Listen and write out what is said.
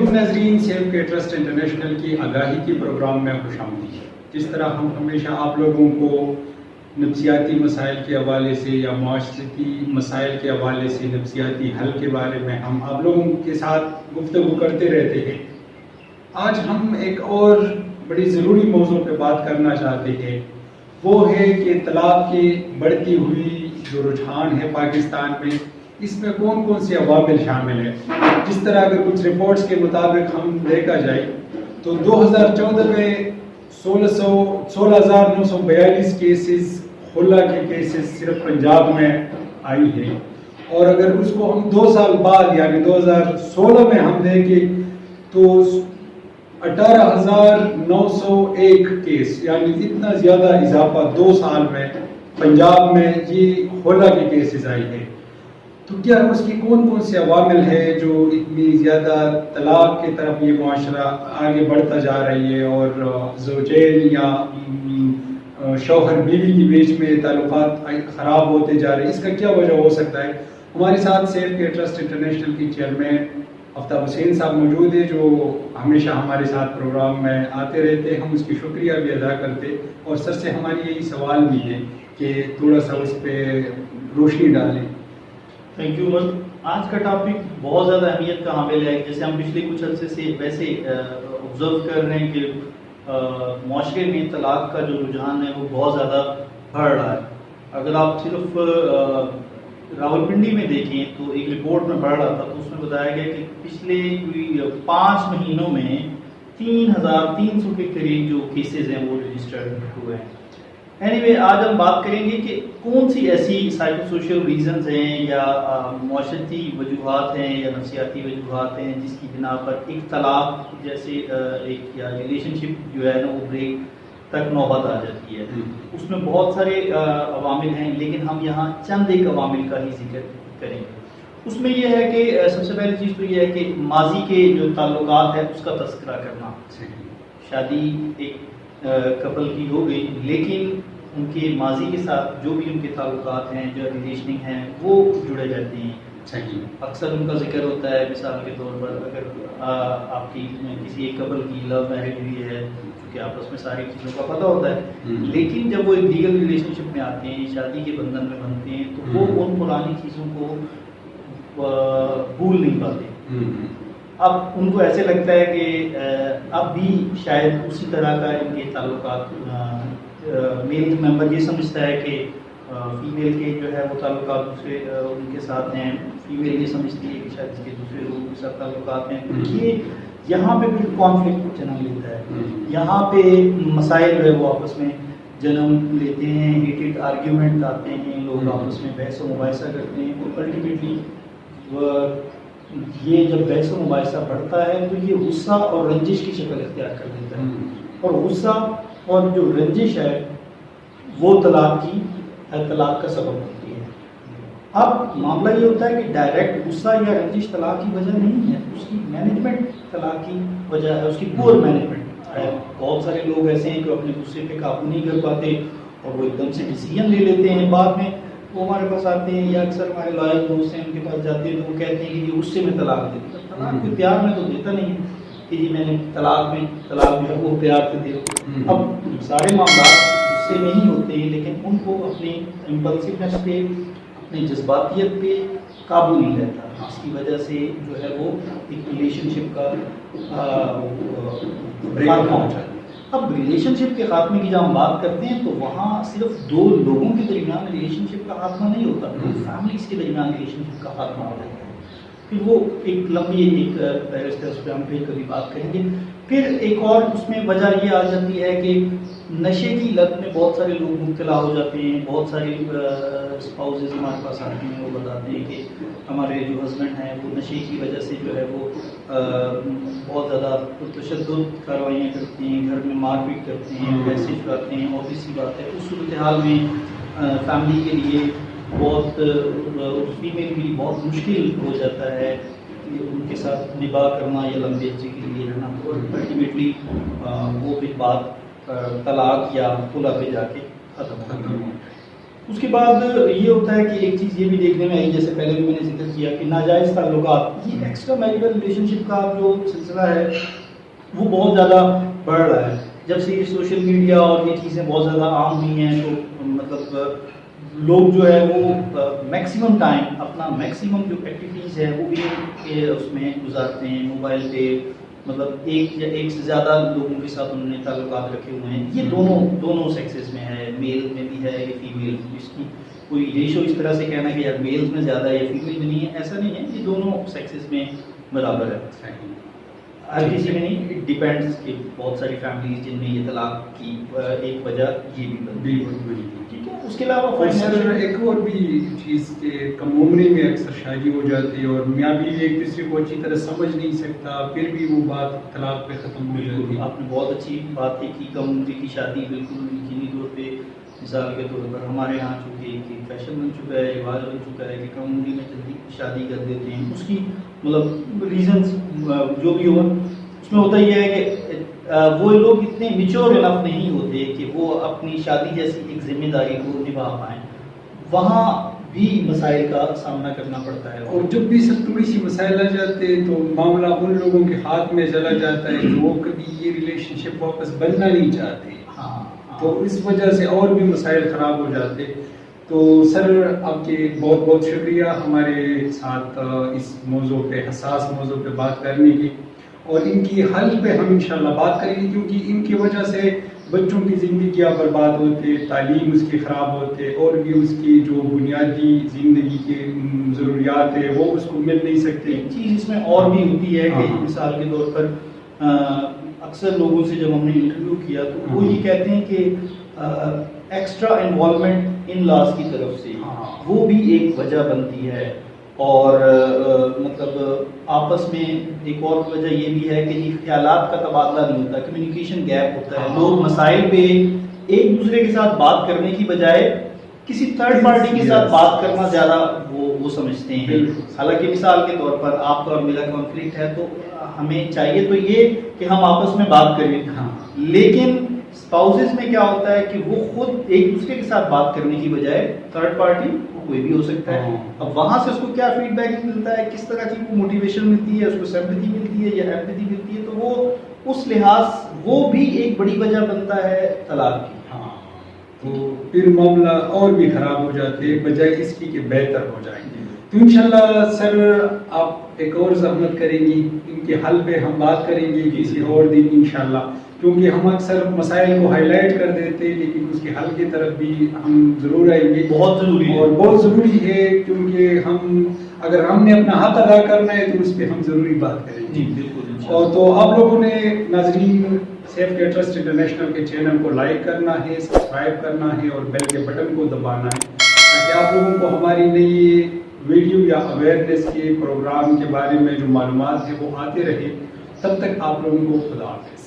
معزول ناظرین، سیف کے ٹرسٹ انٹرنیشنل کی آگاہی کی پروگرام میں خوش آمدید۔ جس طرح ہم ہمیشہ آپ لوگوں کو نفسیاتی مسائل کے حوالے سے یا معاشرتی مسائل کے حوالے سے نفسیاتی حل کے بارے میں ہم آپ لوگوں کے ساتھ گفتگو کرتے رہتے ہیں، آج ہم ایک اور بڑی ضروری موضوع پہ بات کرنا چاہتے ہیں۔ وہ ہے کہ طلاق کی بڑھتی ہوئی جو رجحان ہے پاکستان میں، اس میں کون کون سے عوامل شامل ہیں۔ جس طرح اگر کچھ رپورٹس کے مطابق ہم دیکھا جائے تو 2014 میں 16,942 کیسز خلا کے کیسز صرف پنجاب میں آئی ہیں، اور اگر اس کو ہم 2 سال بعد یعنی 2016 میں ہم دیکھیں تو 18,901 کیس، یعنی اتنا زیادہ اضافہ 2 سال میں پنجاب میں یہ خلا کے کیسز آئی ہے۔ تو کیا اس کی کون کون سے عوامل ہیں جو اتنی زیادہ طلاق کی طرف یہ معاشرہ آگے بڑھتا جا رہی ہے، اور زوجین یا شوہر بیوی کے بیچ میں تعلقات خراب ہوتے جا رہے ہیں، اس کا کیا وجہ ہو سکتا ہے؟ ہمارے ساتھ سیف کے ٹرسٹ انٹرنیشنل کی چیئرمین آفتاب حسین صاحب موجود ہیں، جو ہمیشہ ہمارے ساتھ پروگرام میں آتے رہتے ہیں۔ ہم اس کی شکریہ بھی ادا کرتے، اور سر سے ہماری یہی سوال بھی ہے کہ تھوڑا سا اس پہ روشنی ڈالیں۔ تھینک یو عمر۔ آج کا ٹاپک بہت زیادہ اہمیت کا حامل ہے۔ جیسے ہم پچھلے کچھ عرصے سے ویسے آبزرو کر رہے ہیں کہ معاشرے میں طلاق کا جو رجحان ہے وہ بہت زیادہ بڑھ رہا ہے۔ اگر آپ صرف راولپنڈی میں دیکھیں تو ایک رپورٹ میں پڑھ رہا تھا تو اس میں بتایا گیا کہ پچھلے 5 مہینوں میں 3,300 کے قریب جو کیسز ہیں وہ رجسٹرڈ ہوئے ہیں۔ اینی آج ہم بات کریں گے کہ کون سی ایسی سائیکو سوشل ریزنز ہیں یا معاشرتی وجوہات ہیں یا نفسیاتی وجوہات ہیں جس کی بنا پر ایک طلاق جیسے ایک یا ریلیشن شپ جو ہے نا وہ بریک تک نوبت آ جاتی ہے۔ اس میں بہت سارے عوامل ہیں، لیکن ہم یہاں چند ایک عوامل کا ہی ذکر کریں گے۔ اس میں یہ ہے کہ سب سے پہلی چیز تو یہ ہے کہ ماضی کے جو تعلقات ہیں اس کا تذکرہ کرنا۔ شادی ایک کپل کی ہو گئی، لیکن ان کے ماضی کے ساتھ جو بھی ان کے تعلقات ہیں، جو ریلیشننگ ہیں، وہ جڑے رہتے ہیں۔ اکثر ان کا ذکر ہوتا ہے، مثال کے طور پر اگر آپ کی کسی ایک کپل کی لو میرج ہوئی ہے، کیونکہ آپس میں ساری چیزوں کا پتہ ہوتا ہے، لیکن جب وہ ایک لیگل ریلیشن شپ میں آتے ہیں، شادی کے بندھن میں بنتے ہیں، تو وہ ان پرانی چیزوں کو بھول نہیں پاتے۔ اب ان کو ایسے لگتا ہے کہ اب بھی شاید اسی طرح کا ان کے تعلقات، میل ممبر یہ سمجھتا ہے کہ فیمیل کے جو ہے وہ تعلقات دوسرے ان کے ساتھ ہیں، فیمیل یہ سمجھتی ہے کہ شاید اس کے دوسرے لوگوں کے ساتھ تعلقات ہیں۔ یہ یہاں پہ پھر کانفلکٹ جنم لیتا ہے، یہاں پہ مسائل جو ہے وہ آپس میں جنم لیتے ہیں، ہیٹڈ آرگیومنٹ آتے ہیں، لوگ آپس میں بحث و مباحثہ کرتے ہیں، اور الٹیمیٹلی یہ جب بحث و مباحثہ بڑھتا ہے تو یہ غصہ اور رنجش کی شکل اختیار کر لیتا ہے، اور غصہ اور جو رنجش ہے وہ طلاق کا سبب ہوتی ہے۔ اب معاملہ یہ ہوتا ہے کہ ڈائریکٹ غصہ یا رنجش طلاق کی وجہ نہیں ہے، اس کی مینجمنٹ طلاق کی وجہ ہے، اس کی پور مینجمنٹ ہے۔ بہت سارے لوگ ایسے ہیں کہ اپنے غصے پہ قابو نہیں کر پاتے اور وہ ایک دم سے ڈیسیجن لے لیتے ہیں، بعد میں وہ ہمارے پاس آتے ہیں یا اکثر ہمارے لائل دوست ہیں ان کے پاس جاتے ہیں تو وہ کہتے ہیں کہ یہ غصے میں طلاق دے دو۔ طلاق کو پیار میں تو دیتا نہیں ہے کہ جی میں نے طلاق جو ہے وہ پیار سے دے دو۔ اب سارے معاملات غصے میں ہی ہوتے ہیں، لیکن ان کو اپنی امپلسونیس پہ، اپنی جذباتیت پہ قابو نہیں رہتا، اس کی وجہ سے جو ہے وہ ایک ریلیشن شپ کا خاتمہ ہو جاتا ہے۔ اب ریلیشن شپ کے خاتمے کی جب ہم بات کرتے ہیں تو وہاں صرف 2 لوگوں کے درمیان ریلیشن شپ کا خاتمہ نہیں ہوتا، فیملیز کے درمیان ریلیشن شپ کا خاتمہ ہوتا ہے۔ پھر وہ ایک لمبی ایک فہرست ہے، اس پہ ہم پھر کبھی بات کریں گے۔ پھر ایک اور اس میں وجہ یہ آ جاتی ہے کہ نشے کی لت میں بہت سارے لوگ مبتلا ہو جاتے ہیں۔ بہت سارے اسپاؤزز ہمارے پاس آتے ہیں، وہ بتاتے ہیں کہ ہمارے جو ہسبینڈ ہیں وہ نشے کی وجہ سے جو ہے وہ بہت زیادہ تشدد کاروائیاں کرتے ہیں، گھر میں مار پیٹ کرتے ہیں، پیسے چراتے ہیں، اور اسی بات ہے اس صورتحال میں فیملی کے لیے بہت فیمیل کے لیے بہت مشکل ہو جاتا ہے ان کے ساتھ نباہ کرنا یا لمبے عرصے کے لیے رہنا، اور الٹیمیٹلی وہ پھر بات طلاق یا خلا پہ جا کے ختم ہوتی ہے۔ اس کے بعد یہ ہوتا ہے کہ ایک چیز یہ بھی دیکھنے میں آئی، جیسے پہلے بھی میں نے ذکر کیا کہ ناجائز تعلقات، یہ ایکسٹرا میریٹل ریلیشن شپ کا جو سلسلہ ہے وہ بہت زیادہ بڑھ رہا ہے. جب سے یہ سوشل میڈیا اور یہ چیزیں بہت زیادہ عام ہوئی ہیں تو مطلب لوگ جو ہے وہ میکسیمم ٹائم اپنا میکسیمم جو ایکٹیویٹیز ہے وہ بھی اس میں گزارتے ہیں موبائل پہ. مطلب ایک یا ایک سے زیادہ لوگوں کے ساتھ انہوں نے تعلقات رکھے ہوئے ہیں. یہ دونوں سیکسز میں ہے، میل میں بھی ہے یا فیمیل. اس کی کوئی ریشو اس طرح سے کہنا کہ یار میلز میں زیادہ ہے یا فیمیل میں نہیں ہے، ایسا نہیں ہے. یہ دونوں سیکسز میں برابر ہے. ہر کسی میں نہیں، اٹ ڈیپینڈس کہ بہت ساری فیملیز جن میں یہ طلاق کی ایک وجہ یہ بھی بنتی ہے. ٹھیک ہے. اس کے علاوہ سر ایک اور بھی چیز کہ کم عمری میں اکثر شادی ہو جاتی ہے اور میاں بیوی ایک دوسرے کو اچھی طرح سمجھ نہیں سکتا، پھر بھی وہ بات طلاق پہ ختم ہو جاتی ہے. آپ نے بہت اچھی بات کی کہ کم عمری کی شادی بالکل یقینی طور پہ، مثال کے طور پر ہمارے یہاں چونکہ ایک فیشن بن چکا ہے، رواج بن چکا ہے کہ کم عمری میں جلدی شادی کر دیتے ہیں. اس کی مطلب ریزنس جو بھی ہو، اس میں ہوتا یہ ہے کہ وہ لوگ اتنے میچور انف نہیں ہوتے کہ وہ اپنی شادی جیسی ایک ذمہ داری کو نبھا پائیں. وہاں بھی مسائل کا سامنا کرنا پڑتا ہے. اور جب بھی سب تھوڑی سی مسائل آ جاتے ہیں تو معاملہ ان لوگوں کے ہاتھ میں چلا جاتا ہے جو کبھی یہ ریلیشن شپ واپس بننا نہیں چاہتے. تو اس وجہ سے اور بھی مسائل خراب ہو جاتے. تو سر آپ کے بہت بہت شکریہ ہمارے ساتھ اس موضوع پہ، حساس موضوع پہ بات کرنے کی، اور ان کی حل پہ ہم انشاءاللہ بات کریں گے، کیونکہ ان کی وجہ سے بچوں کی زندگیاں برباد ہوتے، تعلیم اس کی خراب ہوتے، اور بھی اس کی جو بنیادی زندگی کی ضروریات ہے وہ اس کو مل نہیں سکتے. ایک چیز اس میں اور بھی ہوتی ہے کہ مثال کے طور پر اکثر لوگوں سے جب ہم نے انٹرویو کیا تو وہ یہ کہتے ہیں کہ ایکسٹرا انوالومنٹ ان لاس کی طرف سے وہ بھی ایک وجہ بنتی ہے. اور مطلب آپس میں ایک اور وجہ یہ بھی ہے کہ یہ خیالات کا تبادلہ نہیں ہوتا، کمیونیکیشن گیپ ہوتا ہے. لوگ مسائل پہ ایک دوسرے کے ساتھ بات کرنے کی بجائے کسی تھرڈ پارٹی کے ساتھ بات کرنا زیادہ وہ سمجھتے ہیں. حالانکہ مثال کے طور پر آپ کا اور میرا کانفلکٹ ہے تو ہمیں چاہیے تو یہ کہ ہم آپس میں بات کریں، لیکن اسپاؤزز میں کیا ہوتا ہے کہ وہ خود ایک دوسرے کے ساتھ بات کرنے کی بجائے تھرڈ پارٹی کوئی بھی ہو سکتا ہے. اب وہاں سے اس کو کیا فیڈ بیک ملتا ہے، کس طرح کی موٹیویشن ملتی ہے، اس کو سمپتھی ملتی ہے یا ایمپتھی ملتی ہے، تو وہ اس لحاظ وہ بھی ایک بڑی وجہ بنتا ہے طلاق کی. تو پھر معاملہ اور بھی خراب ہو جاتے ہیں بجائے اس کی کہ بہتر ہو جائیں گے. تو انشاءاللہ سر آپ ایک اور زحمت کریں گی، ان کے حل پہ ہم بات کریں گے کسی اور دن انشاءاللہ، کیونکہ ہم اکثر مسائل کو ہائی لائٹ کر دیتے ہیں لیکن اس کے حل کی طرف بھی ہم ضرور آئیں گے. بہت ضروری ہے، اور بہت ضروری ہے، کیونکہ اگر ہم نے اپنا حق ادا کرنا ہے تو اس پہ ہم ضروری بات کریں گے. جی بالکل. اور تو آپ لوگوں نے ناظرین سیف کیئر ٹرسٹ انٹرنیشنل کے چینل کو لائک کرنا ہے، سبسکرائب کرنا ہے اور بیل کے بٹن کو دبانا ہے تاکہ آپ لوگوں کو ہماری نئی ویڈیو یا اویئرنیس کے پروگرام کے بارے میں جو معلومات ہے وہ آتے رہے. تب تک آپ لوگوں کو خدا حافظ.